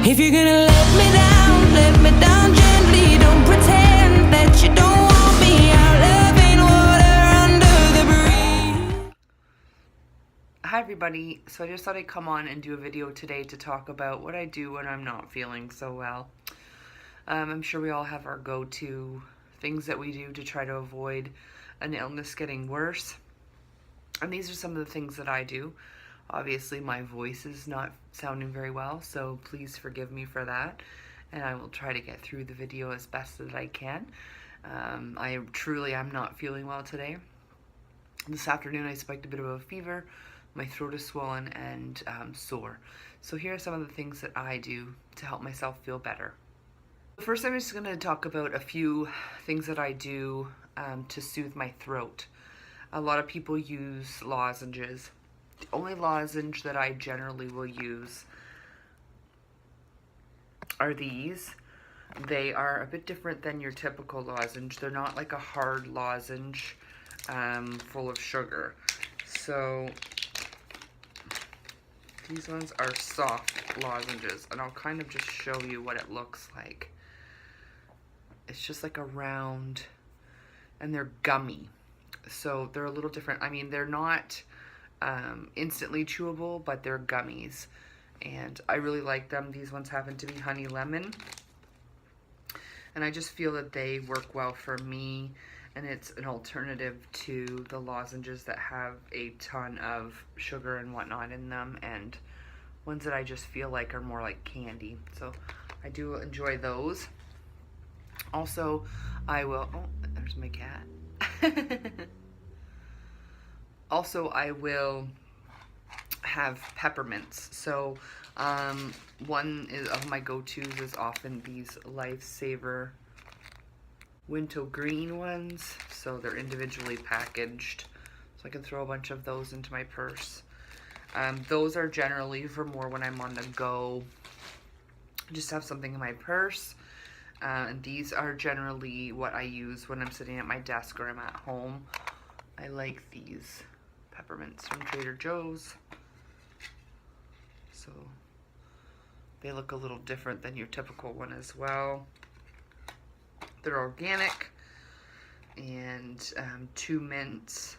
If you're gonna let me down gently. Don't pretend that you don't want me. Our love ain't water under the breeze. Hi everybody, so I just thought I'd come on and do a video today to talk about what I do when I'm not feeling so well. I'm sure we all have our go-to things that we do to try to avoid an illness getting worse. And these are some of the things that I do. Obviously my voice is not sounding very well, so please forgive me for that. And I will try to get through the video as best as I can. I truly am not feeling well today. This afternoon I spiked a bit of a fever. My throat is swollen and sore. So here are some of the things that I do to help myself feel better. First, I'm just going to talk about a few things that I do to soothe my throat. A lot of people use lozenges. The only lozenge that I generally will use are these. They are a bit different than your typical lozenge. They're not like a hard lozenge full of sugar. So these ones are soft lozenges, and I'll kind of just show you what it looks like. It's just like a round, and they're gummy. So they're a little different. I mean, they're not instantly chewable, but they're gummies. And I really like them. These ones happen to be honey lemon. And I just feel that they work well for me. And it's an alternative to the lozenges that have a ton of sugar and whatnot in them. And ones that I just feel like are more like candy. So I do enjoy those. Also, I will, oh, there's my cat. Also, I will have peppermints. So, one of my go-tos is often these Lifesaver wintergreen ones. So they're individually packaged. So I can throw a bunch of those into my purse. Those are generally for more when I'm on the go. Just have something in my purse. And these are generally what I use when I'm sitting at my desk or I'm at home. I like these peppermints from Trader Joe's. So they look a little different than your typical one as well. They're organic, and 2 mints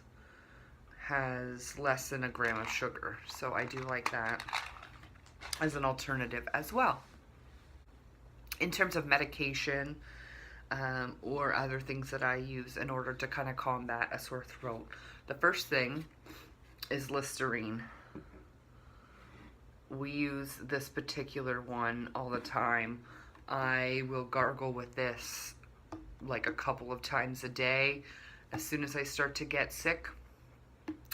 has less than a gram of sugar. So I do like that as an alternative as well. In terms of medication or other things that I use in order to kind of combat a sore throat, the first thing is Listerine. We use this particular one all the time. I will gargle with this like a couple of times a day. As soon as I start to get sick,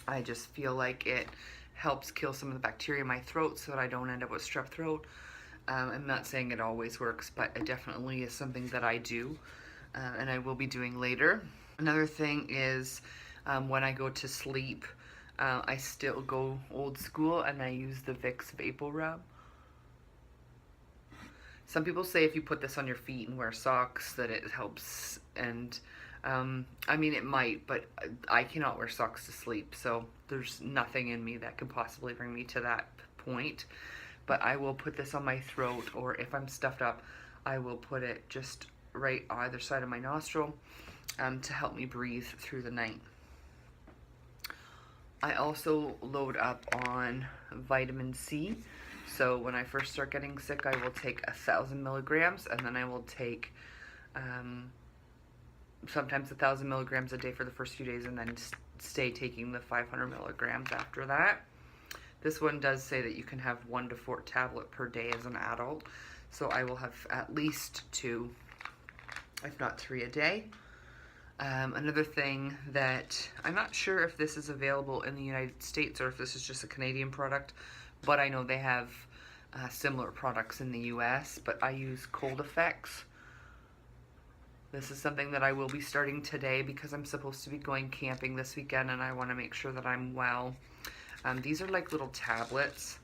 I just feel like it helps kill some of the bacteria in my throat so that I don't end up with strep throat. I'm not saying it always works, but it definitely is something that I do, and I will be doing later. Another thing is when I go to sleep, I still go old school and I use the Vicks Vapor Rub. Some people say if you put this on your feet and wear socks that it helps, and I mean it might, but I cannot wear socks to sleep, so there's nothing in me that could possibly bring me to that point. But I will put this on my throat, or if I'm stuffed up, I will put it just right on either side of my nostril to help me breathe through the night. I also load up on vitamin C. So when I first start getting sick, I will take 1,000 milligrams, and then I will take sometimes 1,000 milligrams a day for the first few days, and then stay taking the 500 milligrams after that. This one does say that you can have 1 to 4 tablets per day as an adult. So I will have at least 2, if not 3 a day. Another thing that I'm not sure if this is available in the United States or if this is just a Canadian product, but I know they have similar products in the US, but I use Cold Effects. This is something that I will be starting today because I'm supposed to be going camping this weekend and I want to make sure that I'm well. These are like little tablets,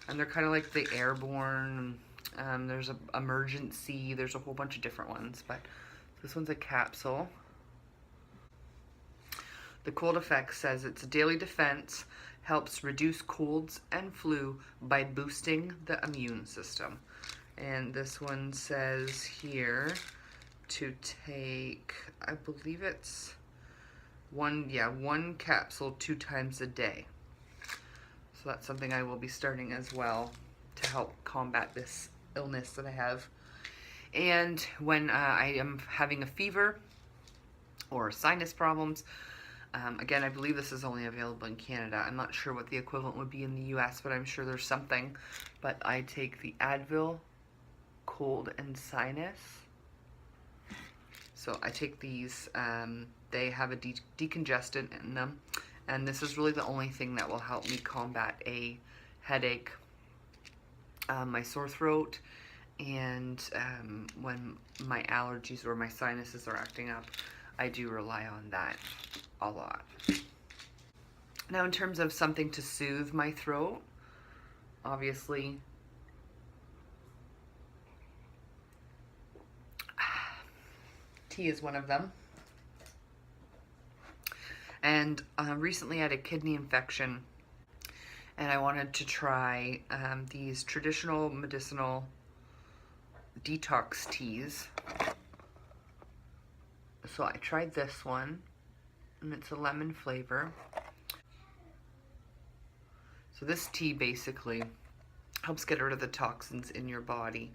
and they're kind of like the airborne. There's an emergency. There's a whole bunch of different ones, but this one's a capsule. The Cold Effect says it's a daily defense, helps reduce colds and flu by boosting the immune system. And this one says here to take, I believe it's one capsule 2 times a day. So that's something I will be starting as well to help combat this illness that I have. And when I am having a fever or sinus problems, again, I believe this is only available in Canada. I'm not sure what the equivalent would be in the US, but I'm sure there's something. But I take the Advil cold and sinus. So I take these, they have a decongestant in them, and this is really the only thing that will help me combat a headache, my sore throat, and when my allergies or my sinuses are acting up, I do rely on that a lot. Now, in terms of something to soothe my throat, obviously, tea is one of them. And recently I had a kidney infection, and I wanted to try these traditional medicinal detox teas. So I tried this one, and it's a lemon flavor. So this tea basically helps get rid of the toxins in your body.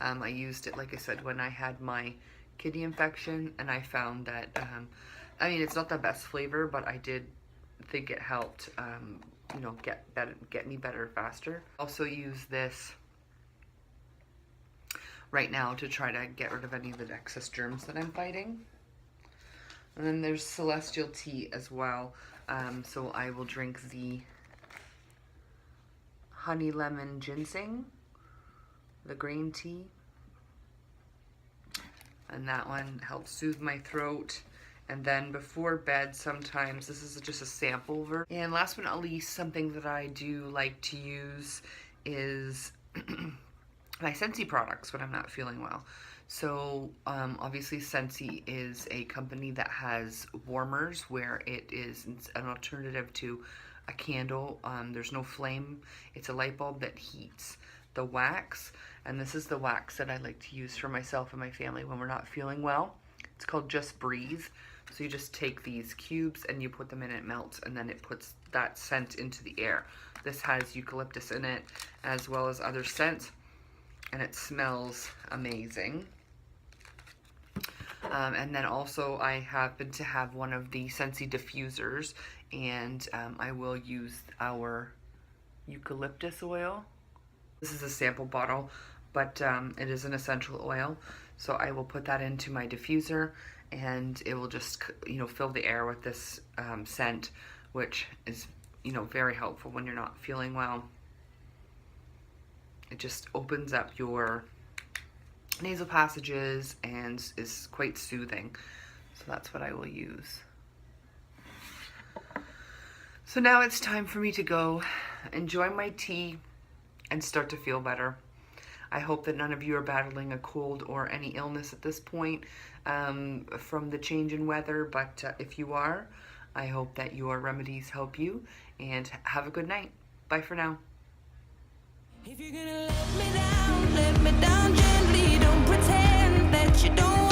I used it, like I said, when I had my kidney infection, and I found that, I mean, it's not the best flavor, but I did think it helped, you know, get me better faster. Also use this right now to try to get rid of any of the excess germs that I'm fighting. And then there's celestial tea as well. So I will drink the honey lemon ginseng, the green tea. And that one helps soothe my throat. And then before bed, sometimes, this is just a sample version. And last but not least, something that I do like to use is my Scentsy products when I'm not feeling well. So obviously Scentsy is a company that has warmers where it is an alternative to a candle. There's no flame. It's a light bulb that heats the wax. And this is the wax that I like to use for myself and my family when we're not feeling well. It's called Just Breathe. So you just take these cubes and you put them in, it melts, and then it puts that scent into the air. This has eucalyptus in it as well as other scents, and it smells amazing. And then also I happen to have one of the Scentsy diffusers, and I will use our eucalyptus oil. This is a sample bottle, but it is an essential oil. So I will put that into my diffuser, and it will just, you know, fill the air with this scent, which is, you know, very helpful when you're not feeling well. It just opens up your nasal passages and is quite soothing. So that's what I will use. So now it's time for me to go enjoy my tea and start to feel better. I hope that none of you are battling a cold or any illness at this point from the change in weather, but if you are, I hope that your remedies help you, and have a good night. Bye for now. If you're gonna let me down gently. Don't pretend that you don't